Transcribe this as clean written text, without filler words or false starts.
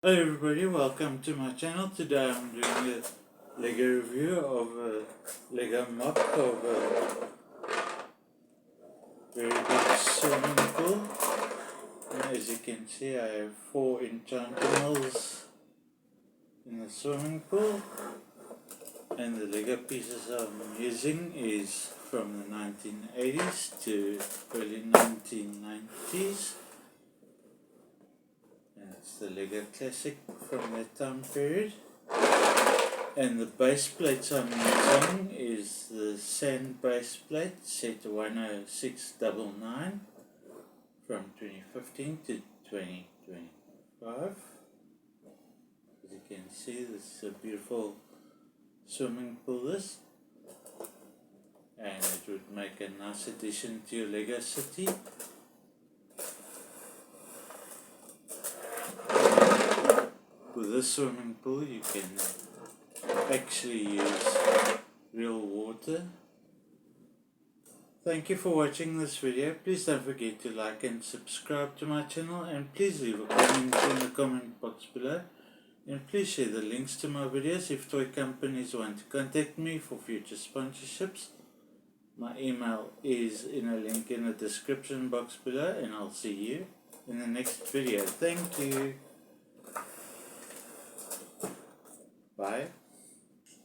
Hello everybody, welcome to my channel. Today I'm doing a Lego review of a Lego MOC of a very big swimming pool. And as you can see, I have 4 ENCHANTIMALS in the swimming pool. And the Lego pieces I'm using is from the 1980s to early 1990s. It's the Lego Classic from that time period. And the base plates I'm using is the sand base plate set 10699 from 2015 to 2025. As you can see, this is a beautiful swimming pool and it would make a nice addition to your Lego city. With this swimming pool you can actually use real water. Thank you for watching this video. Please don't forget to like and subscribe to my channel, and please leave a comment in the comment box below, and please share the links to my videos if toy companies want to contact me for future sponsorships. My email is in a link in the description box below, and I'll see you in the next video. Thank you. Bye.